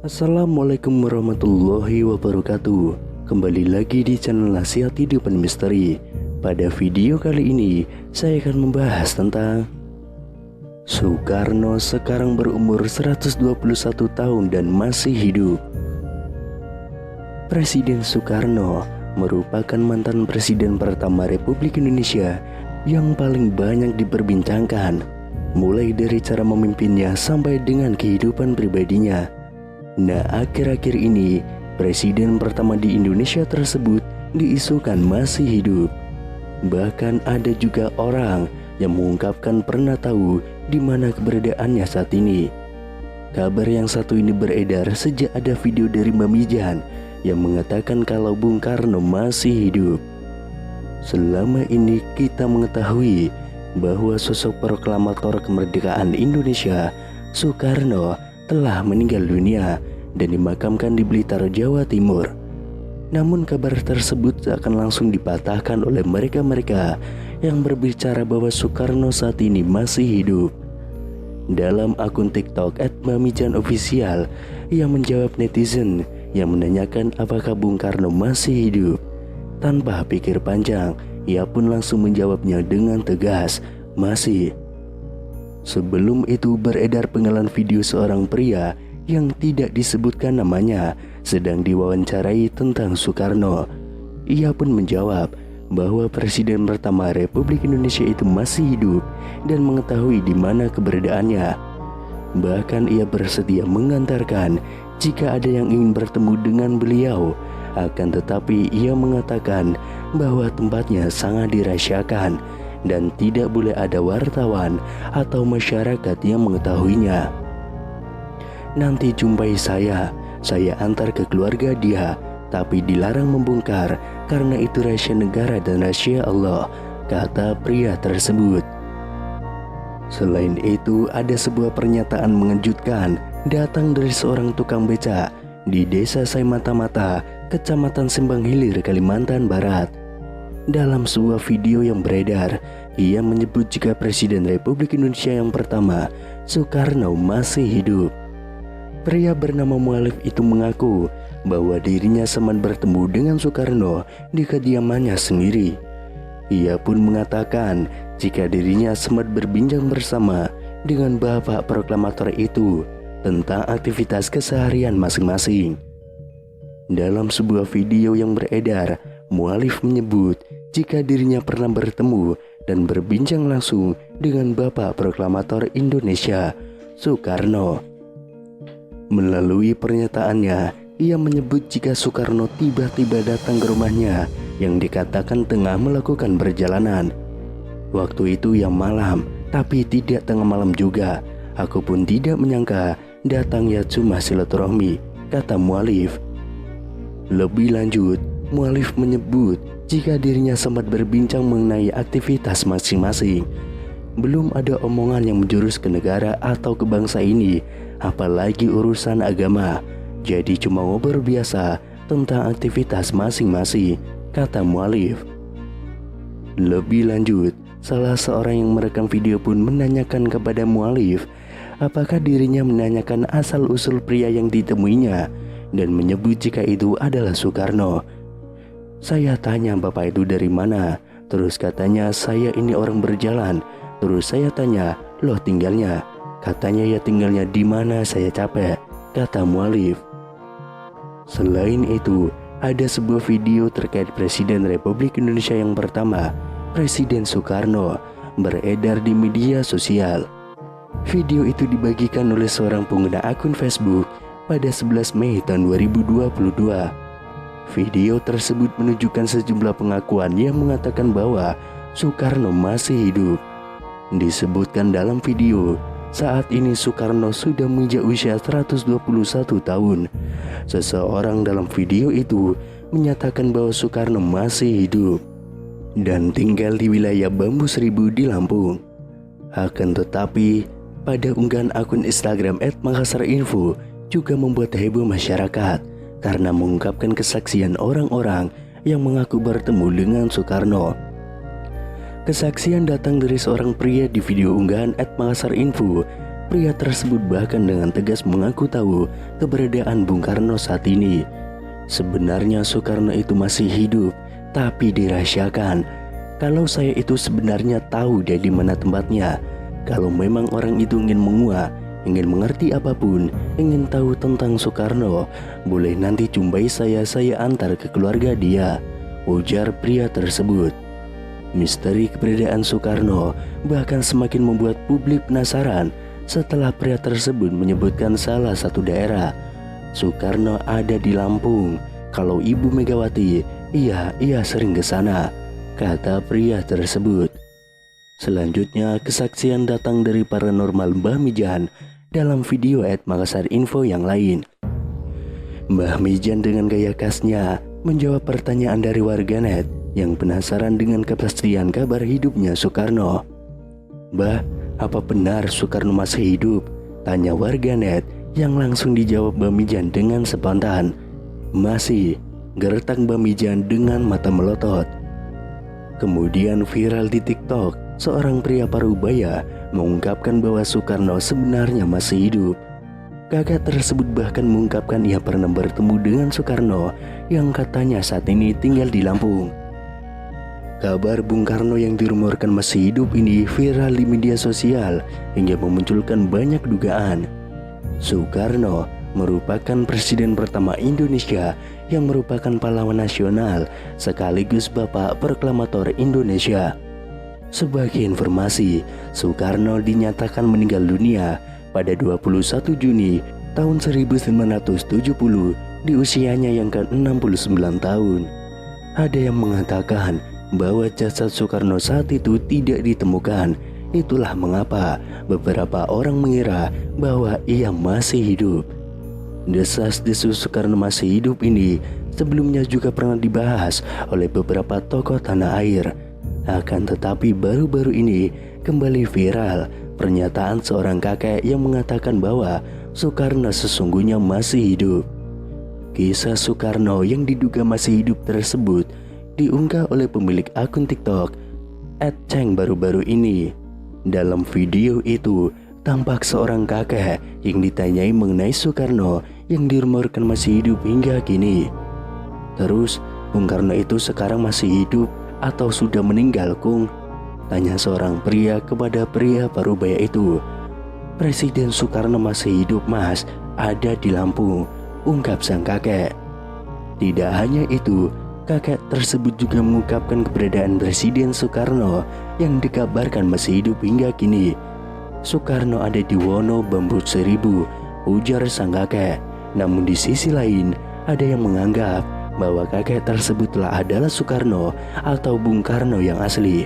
Assalamualaikum warahmatullahi wabarakatuh. Kembali lagi di channel Nasihat Hidup dan Misteri. Pada video kali ini saya akan membahas tentang Soekarno sekarang berumur 121 tahun dan masih hidup. Presiden Soekarno merupakan mantan presiden pertama Republik Indonesia yang paling banyak diperbincangkan, mulai dari cara memimpinnya sampai dengan kehidupan pribadinya. Nah, akhir-akhir ini presiden pertama di Indonesia tersebut diisukan masih hidup. Bahkan ada juga orang yang mengungkapkan pernah tahu di mana keberadaannya saat ini. Kabar yang satu ini beredar sejak ada video dari Mamijan yang mengatakan kalau Bung Karno masih hidup. Selama ini kita mengetahui bahwa sosok proklamator kemerdekaan Indonesia, Soekarno, telah meninggal dunia dan dimakamkan di Blitar, Jawa Timur. Namun kabar tersebut akan langsung dipatahkan oleh mereka-mereka yang berbicara bahwa Soekarno saat ini masih hidup. Dalam akun TikTok @mamijanofficial, ia menjawab netizen yang menanyakan apakah Bung Karno masih hidup. Tanpa pikir panjang, ia pun langsung menjawabnya dengan tegas, masih. Sebelum itu beredar penggalan video seorang pria yang tidak disebutkan namanya sedang diwawancarai tentang Soekarno. Ia pun menjawab bahwa presiden pertama Republik Indonesia itu masih hidup dan mengetahui di mana keberadaannya. Bahkan ia bersedia mengantarkan jika ada yang ingin bertemu dengan beliau. Akan tetapi ia mengatakan bahwa tempatnya sangat dirahasiakan dan tidak boleh ada wartawan atau masyarakat yang mengetahuinya. Nanti jumpai saya antar ke keluarga dia, tapi dilarang membongkar karena itu rahasia negara dan rahasia Allah, kata pria tersebut. Selain itu, ada sebuah pernyataan mengejutkan datang dari seorang tukang beca di Desa Saimata-Mata, Kecamatan Sembang Hilir, Kalimantan Barat. Dalam sebuah video yang beredar, ia menyebut jika Presiden Republik Indonesia yang pertama, Soekarno, masih hidup. Pria bernama Mualif itu mengaku bahwa dirinya sempat bertemu dengan Soekarno di kediamannya sendiri. Ia pun mengatakan jika dirinya sempat berbincang bersama dengan bapak proklamator itu tentang aktivitas keseharian masing-masing. Dalam sebuah video yang beredar, Mualif menyebut jika dirinya pernah bertemu dan berbincang langsung dengan Bapak Proklamator Indonesia, Soekarno. Melalui pernyataannya, ia menyebut jika Soekarno tiba-tiba datang ke rumahnya yang dikatakan tengah melakukan perjalanan. Waktu itu yang malam, tapi tidak tengah malam juga. Aku pun tidak menyangka datangnya cuma silaturahmi, kata Mualif. Lebih lanjut, Mualif menyebut jika dirinya sempat berbincang mengenai aktivitas masing-masing. Belum ada omongan yang menjurus ke negara atau ke bangsa ini, apalagi urusan agama. Jadi cuma ngobrol biasa tentang aktivitas masing-masing, kata Mualif. Lebih lanjut, salah seorang yang merekam video pun menanyakan kepada Mualif apakah dirinya menanyakan asal-usul pria yang ditemuinya dan menyebut jika itu adalah Soekarno. Saya tanya bapak itu dari mana, terus katanya saya ini orang berjalan. Terus saya tanya, loh tinggalnya? Katanya ya tinggalnya di mana, saya capek, kata Mualif. Selain itu, ada sebuah video terkait Presiden Republik Indonesia yang pertama, Presiden Soekarno, beredar di media sosial. Video itu dibagikan oleh seorang pengguna akun Facebook pada 11 Mei tahun 2022. Video tersebut menunjukkan sejumlah pengakuan yang mengatakan bahwa Soekarno masih hidup. Disebutkan dalam video, saat ini Soekarno sudah menginjak usia 121 tahun. Seseorang dalam video itu menyatakan bahwa Soekarno masih hidup dan tinggal di wilayah Bambu Seribu di Lampung. Akan tetapi, pada unggahan akun Instagram @makassarinfo juga membuat heboh masyarakat karena mengungkapkan kesaksian orang-orang yang mengaku bertemu dengan Soekarno. Kesaksian datang dari seorang pria di video unggahan @makassarinfo Pria tersebut bahkan dengan tegas mengaku tahu keberadaan Bung Karno saat ini. Sebenarnya Soekarno itu masih hidup, tapi dirahasiakan. Kalau saya itu sebenarnya tahu dia di mana tempatnya. Kalau memang orang itu ingin menguak, ingin mengerti apapun, ingin tahu tentang Soekarno, boleh nanti jumpai saya antar ke keluarga dia, ujar pria tersebut. Misteri keberadaan Soekarno bahkan semakin membuat publik penasaran setelah pria tersebut menyebutkan salah satu daerah. Soekarno ada di Lampung. Kalau Ibu Megawati, iya sering ke sana, kata pria tersebut. Selanjutnya, kesaksian datang dari paranormal Mbah Mijan dalam video @Makassar Info yang lain. Mbah Mijan dengan gaya khasnya menjawab pertanyaan dari warganet yang penasaran dengan kepastian kabar hidupnya Soekarno. "Mbah, apa benar Soekarno masih hidup?" tanya warganet yang langsung dijawab Mbah Mijan dengan spontan. "Masih," gertak Mbah Mijan dengan mata melotot. Kemudian viral di TikTok, seorang pria parubaya mengungkapkan bahwa Soekarno sebenarnya masih hidup. Kakak tersebut bahkan mengungkapkan ia pernah bertemu dengan Soekarno yang katanya saat ini tinggal di Lampung. Kabar Bung Karno yang dirumorkan masih hidup ini viral di media sosial hingga memunculkan banyak dugaan. Soekarno merupakan presiden pertama Indonesia yang merupakan pahlawan nasional sekaligus bapak proklamator Indonesia. Sebagai informasi, Soekarno dinyatakan meninggal dunia pada 21 Juni tahun 1970 di usianya yang ke-69 tahun. Ada yang mengatakan bahwa jasad Soekarno saat itu tidak ditemukan. Itulah mengapa beberapa orang mengira bahwa ia masih hidup. Desas-desus Soekarno masih hidup ini sebelumnya juga pernah dibahas oleh beberapa tokoh tanah air. Akan tetapi baru-baru ini kembali viral pernyataan seorang kakek yang mengatakan bahwa Soekarno sesungguhnya masih hidup. Kisah Soekarno yang diduga masih hidup tersebut diunggah oleh pemilik akun TikTok @ceng baru-baru ini. Dalam video itu tampak seorang kakek yang ditanyai mengenai Soekarno yang dirumorkan masih hidup hingga kini. "Terus Bung Karno itu sekarang masih hidup atau sudah meninggal, Kung?" tanya seorang pria kepada pria parubaya itu. "Presiden Soekarno masih hidup, Mas, ada di Lampung," ungkap sang kakek. Tidak hanya itu, kakek tersebut juga mengungkapkan keberadaan Presiden Soekarno yang dikabarkan masih hidup hingga kini. "Soekarno ada di Wono Bambu Seribu," ujar sang kakek. Namun di sisi lain, ada yang menganggap bahwa kakek tersebutlah adalah Soekarno atau Bung Karno yang asli.